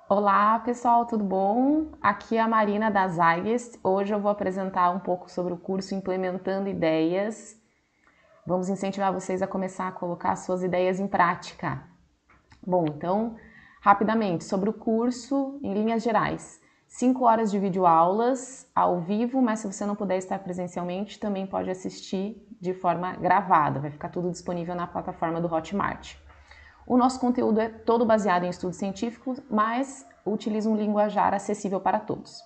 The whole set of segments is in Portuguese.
Olá pessoal, tudo bom? Aqui é a Marina da Zygest. Hoje eu vou apresentar um pouco sobre o curso Implementando Ideias. Vamos incentivar vocês a começar a colocar suas ideias em prática. Bom, então, rapidamente, sobre o curso, em linhas gerais. 5 horas de videoaulas ao vivo, mas se você não puder estar presencialmente, também pode assistir de forma gravada. Vai ficar tudo disponível na plataforma do Hotmart. O nosso conteúdo é todo baseado em estudos científicos, mas utiliza um linguajar acessível para todos.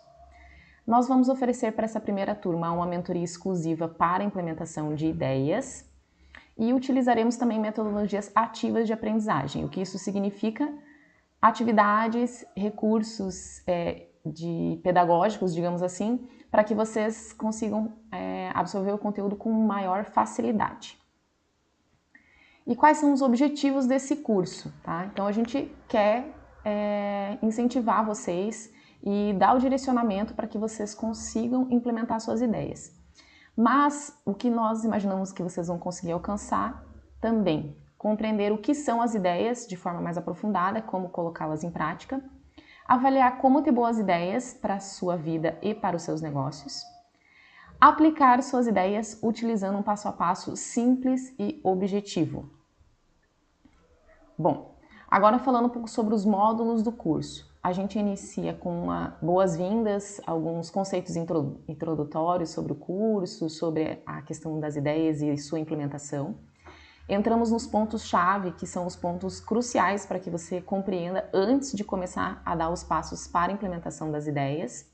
Nós vamos oferecer para essa primeira turma uma mentoria exclusiva para a implementação de ideias e utilizaremos também metodologias ativas de aprendizagem. O que isso significa? Atividades, recursos pedagógicos, digamos assim, para que vocês consigam absorver o conteúdo com maior facilidade. E quais são os objetivos desse curso, tá? Então a gente quer incentivar vocês e dar o direcionamento para que vocês consigam implementar suas ideias. Mas o que nós imaginamos que vocês vão conseguir alcançar também, compreender o que são as ideias de forma mais aprofundada, como colocá-las em prática, avaliar como ter boas ideias para a sua vida e para os seus negócios, aplicar suas ideias utilizando um passo a passo simples e objetivo. Bom, agora falando um pouco sobre os módulos do curso. A gente inicia com boas-vindas, alguns conceitos introdutórios sobre o curso, sobre a questão das ideias e sua implementação. Entramos nos pontos-chave, que são os pontos cruciais para que você compreenda antes de começar a dar os passos para a implementação das ideias.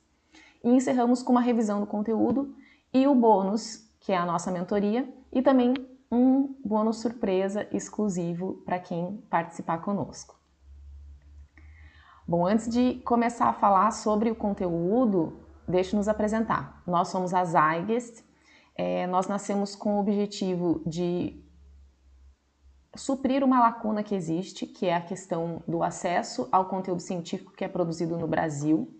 E encerramos com uma revisão do conteúdo e o bônus, que é a nossa mentoria, e também um bônus surpresa exclusivo para quem participar conosco. Bom, antes de começar a falar sobre o conteúdo, deixa eu nos apresentar. Nós somos a Zygest, nós nascemos com o objetivo de suprir uma lacuna que existe, que é a questão do acesso ao conteúdo científico que é produzido no Brasil.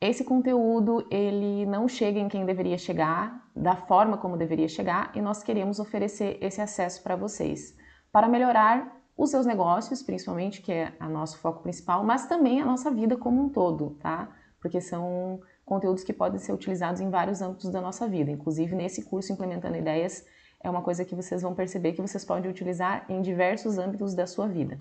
Esse conteúdo, ele não chega em quem deveria chegar, da forma como deveria chegar, e nós queremos oferecer esse acesso para vocês, para melhorar os seus negócios, principalmente, que é o nosso foco principal, mas também a nossa vida como um todo, tá? Porque são conteúdos que podem ser utilizados em vários âmbitos da nossa vida, inclusive nesse curso Implementando Ideias, é uma coisa que vocês vão perceber que vocês podem utilizar em diversos âmbitos da sua vida.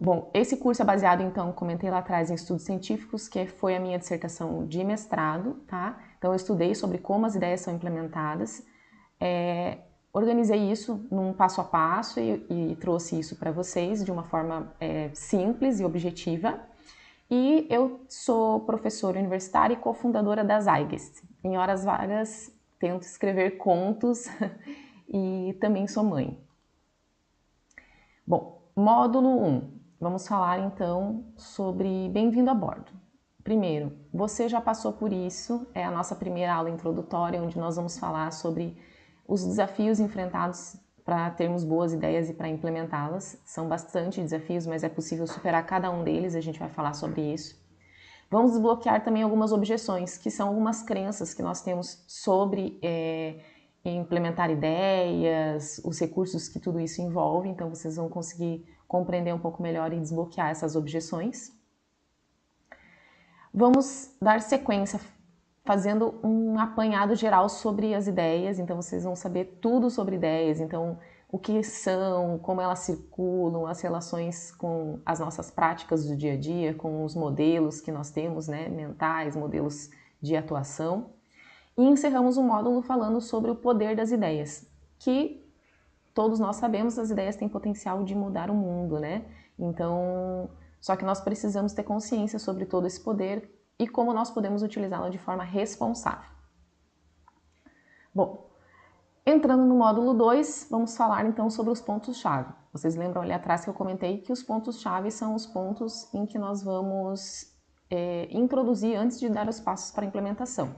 Bom, esse curso é baseado, então, comentei lá atrás, em estudos científicos, que foi a minha dissertação de mestrado, tá? Então, eu estudei sobre como as ideias são implementadas, organizei isso num passo a passo e trouxe isso para vocês de uma forma simples e objetiva. E eu sou professora universitária e cofundadora da Zygest. Em horas vagas, tento escrever contos e também sou mãe. Bom, módulo 1. Vamos falar então sobre Bem-vindo a bordo. Primeiro, você já passou por isso, é a nossa primeira aula introdutória, onde nós vamos falar sobre os desafios enfrentados para termos boas ideias e para implementá-las. São bastante desafios, mas é possível superar cada um deles, a gente vai falar sobre isso. Vamos desbloquear também algumas objeções, que são algumas crenças que nós temos sobre implementar ideias, os recursos que tudo isso envolve, então vocês vão conseguir compreender um pouco melhor e desbloquear essas objeções. Vamos dar sequência fazendo um apanhado geral sobre as ideias, então vocês vão saber tudo sobre ideias, então o que são, como elas circulam, as relações com as nossas práticas do dia a dia, com os modelos que nós temos, né, mentais, modelos de atuação. E encerramos um módulo falando sobre o poder das ideias, que todos nós sabemos, as ideias têm potencial de mudar o mundo, né? Então, só que nós precisamos ter consciência sobre todo esse poder e como nós podemos utilizá-lo de forma responsável. Bom, entrando no módulo 2, vamos falar então sobre os pontos-chave. Vocês lembram ali atrás que eu comentei que os pontos-chave são os pontos em que nós vamos introduzir antes de dar os passos para a implementação.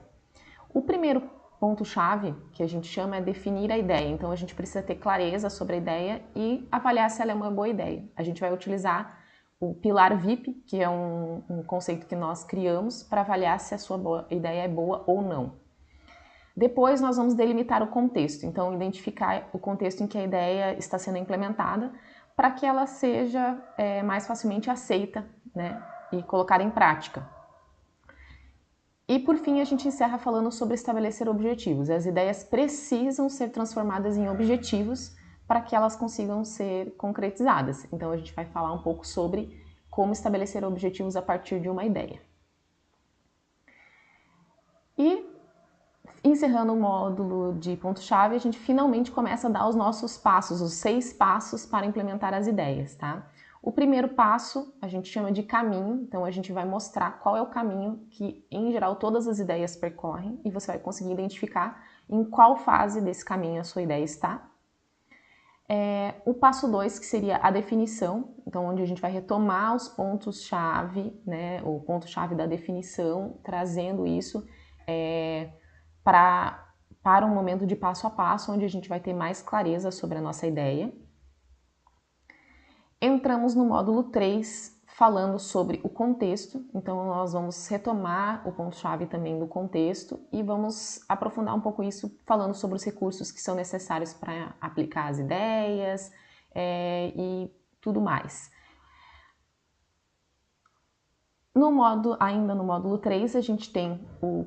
O primeiro ponto-chave que a gente chama é definir a ideia, então a gente precisa ter clareza sobre a ideia e avaliar se ela é uma boa ideia. A gente vai utilizar o pilar VIP, que é um conceito que nós criamos para avaliar se a sua ideia é boa ou não. Depois nós vamos delimitar o contexto, então identificar o contexto em que a ideia está sendo implementada para que ela seja mais facilmente aceita, né, e colocada em prática. E por fim a gente encerra falando sobre estabelecer objetivos. As ideias precisam ser transformadas em objetivos para que elas consigam ser concretizadas. Então a gente vai falar um pouco sobre como estabelecer objetivos a partir de uma ideia. E encerrando o módulo de ponto-chave, a gente finalmente começa a dar os nossos passos, os 6 passos para implementar as ideias, tá? O primeiro passo a gente chama de caminho, então a gente vai mostrar qual é o caminho que, em geral, todas as ideias percorrem e você vai conseguir identificar em qual fase desse caminho a sua ideia está. O passo 2, que seria a definição, então onde a gente vai retomar os pontos-chave, né, o ponto-chave da definição, trazendo isso para um momento de passo a passo, onde a gente vai ter mais clareza sobre a nossa ideia. Entramos no módulo 3, falando sobre o contexto, então nós vamos retomar o ponto-chave também do contexto e vamos aprofundar um pouco isso, falando sobre os recursos que são necessários para aplicar as ideias e tudo mais. Ainda no módulo 3, a gente tem o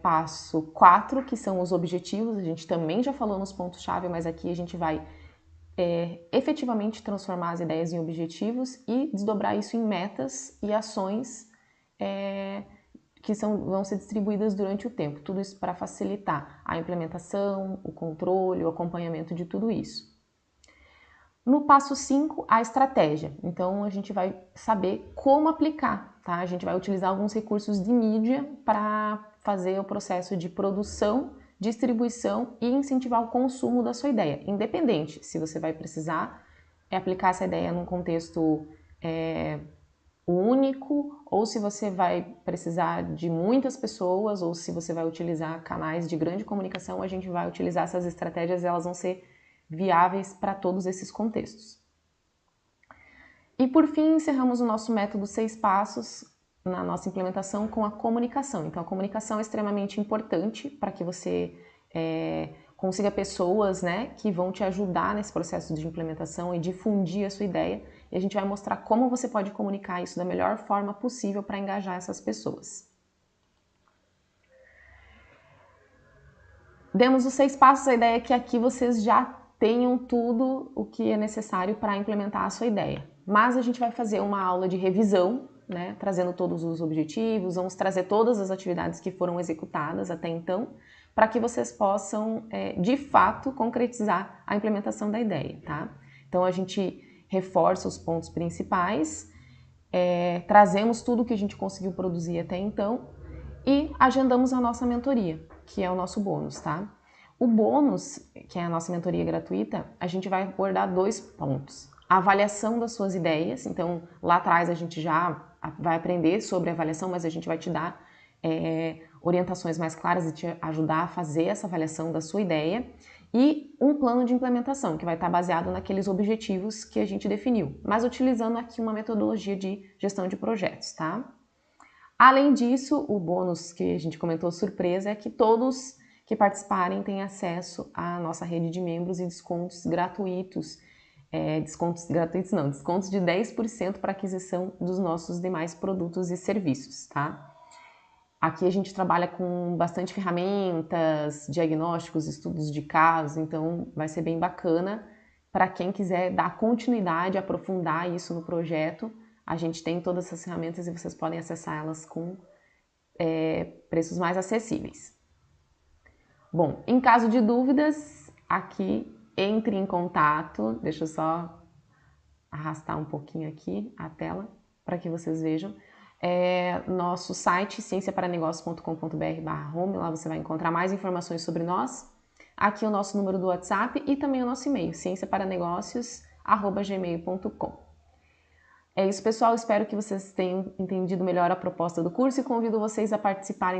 passo 4, que são os objetivos. A gente também já falou nos pontos-chave, mas aqui a gente vai efetivamente transformar as ideias em objetivos e desdobrar isso em metas e ações que vão ser distribuídas durante o tempo. Tudo isso para facilitar a implementação, o controle, o acompanhamento de tudo isso. No passo 5, a estratégia. Então, a gente vai saber como aplicar, tá? A gente vai utilizar alguns recursos de mídia para fazer o processo de produção, distribuição e incentivar o consumo da sua ideia, independente se você vai precisar aplicar essa ideia num contexto único, ou se você vai precisar de muitas pessoas, ou se você vai utilizar canais de grande comunicação, a gente vai utilizar essas estratégias e elas vão ser viáveis para todos esses contextos. E por fim, encerramos o nosso método 6 passos na nossa implementação com a comunicação. Então a comunicação é extremamente importante para que você consiga pessoas, né, que vão te ajudar nesse processo de implementação e difundir a sua ideia. E a gente vai mostrar como você pode comunicar isso da melhor forma possível para engajar essas pessoas. Demos os 6 passos, a ideia é que aqui vocês já tenham tudo o que é necessário para implementar a sua ideia. Mas a gente vai fazer uma aula de revisão, né, trazendo todos os objetivos, vamos trazer todas as atividades que foram executadas até então, para que vocês possam, de fato, concretizar a implementação da ideia, tá? Então a gente reforça os pontos principais, trazemos tudo que a gente conseguiu produzir até então e agendamos a nossa mentoria, que é o nosso bônus, tá? O bônus, que é a nossa mentoria gratuita, a gente vai abordar 2 pontos. A avaliação das suas ideias, então lá atrás a gente já vai aprender sobre avaliação, mas a gente vai te dar orientações mais claras e te ajudar a fazer essa avaliação da sua ideia. E um plano de implementação, que vai estar baseado naqueles objetivos que a gente definiu, mas utilizando aqui uma metodologia de gestão de projetos, tá? Além disso, o bônus que a gente comentou surpresa é que todos que participarem têm acesso à nossa rede de membros e descontos gratuitos. Descontos de 10% para aquisição dos nossos demais produtos e serviços, tá? Aqui a gente trabalha com bastante ferramentas, diagnósticos, estudos de caso, então vai ser bem bacana para quem quiser dar continuidade, aprofundar isso no projeto. A gente tem todas essas ferramentas e vocês podem acessar elas com preços mais acessíveis. Bom, em caso de dúvidas, aqui entre em contato. Deixa eu só arrastar um pouquinho aqui a tela para que vocês vejam. Nosso site cienciaparanegócios.com.br/home, lá você vai encontrar mais informações sobre nós. Aqui o nosso número do WhatsApp e também o nosso e-mail, cienciaparanegócios@gmail.com. É isso, pessoal. Espero que vocês tenham entendido melhor a proposta do curso e convido vocês a participarem da